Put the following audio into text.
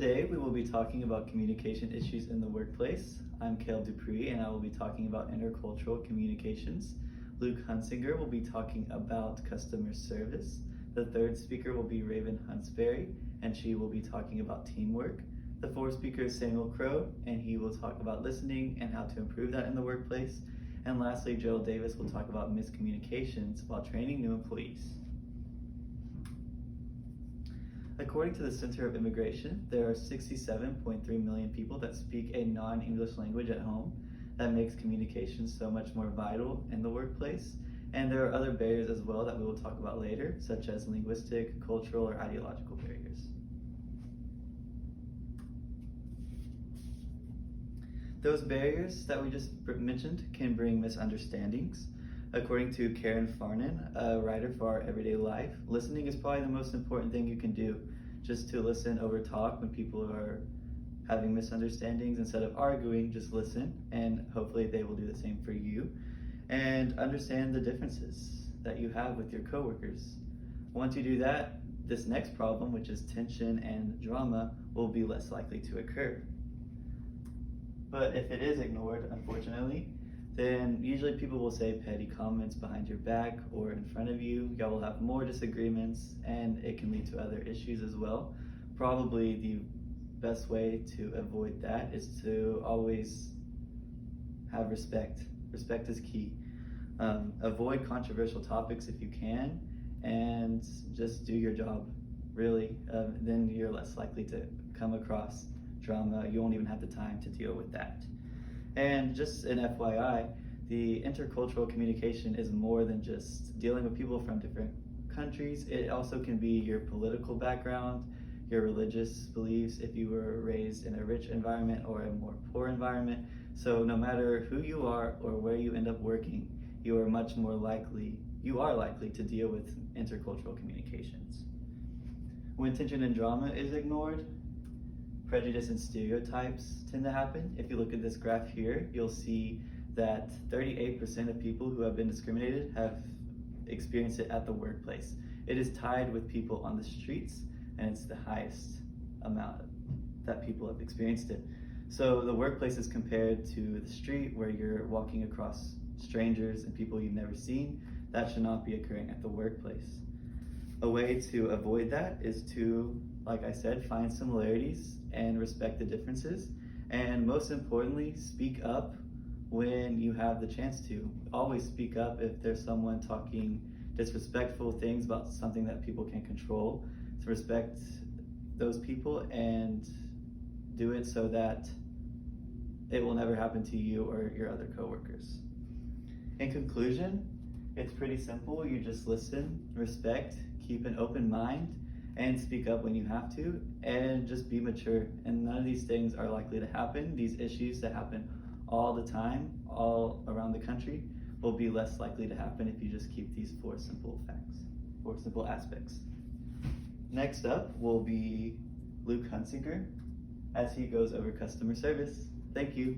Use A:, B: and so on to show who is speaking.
A: Today we will be talking about communication issues in the workplace. I'm Caleb Dupree and I will be talking about intercultural communications. Luke Hunsinger will be talking about customer service. The third speaker will be Raven Huntsberry and she will be talking about teamwork. The fourth speaker is Samuel Crow and he will talk about listening and how to improve that in the workplace. And lastly, Joel Davis will talk about miscommunications while training new employees. According to the Center of Immigration, there are 67.3 million people that speak a non-English language at home. That makes communication so much more vital in the workplace. And there are other barriers as well that we will talk about later, such as linguistic, cultural, or ideological barriers. Those barriers that we just mentioned can bring misunderstandings. According to Karen Farnan, a writer for Our Everyday Life, listening is probably the most important thing you can do. Just to listen over talk when people are having misunderstandings. Instead of arguing, just listen, and hopefully they will do the same for you. And understand the differences that you have with your coworkers. Once you do that, this next problem, which is tension and drama, will be less likely to occur. But if it is ignored, unfortunately, then usually people will say petty comments behind your back or in front of you. Y'all will have more disagreements and it can lead to other issues as well. Probably the best way to avoid that is to always have respect. Respect is key. Avoid controversial topics if you can and just do your job, really. Then you're less likely to come across drama. You won't even have the time to deal with that. And just an FYI, the intercultural communication is more than just dealing with people from different countries. It also can be your political background, your religious beliefs, if you were raised in a rich environment or a more poor environment. So no matter who you are or where you end up working, you are likely to deal with intercultural communications. When tension and drama is ignored, prejudice and stereotypes tend to happen. If you look at this graph here, you'll see that 38% of people who have been discriminated have experienced it at the workplace. It is tied with people on the streets, and it's the highest amount that people have experienced it. So the workplace is compared to the street where you're walking across strangers and people you've never seen. That should not be occurring at the workplace. A way to avoid that is to, like I said, find similarities and respect the differences. And most importantly, speak up when you have the chance to. Always speak up if there's someone talking disrespectful things about something that people can't control. To respect those people and do it so that it will never happen to you or your other coworkers. In conclusion, it's pretty simple. You just listen, respect, keep an open mind, and speak up when you have to, and just be mature. And none of these things are likely to happen. These issues that happen all the time, all around the country, will be less likely to happen if you just keep these four simple aspects. Next up will be Luke Hunsinger as he goes over customer service. Thank you.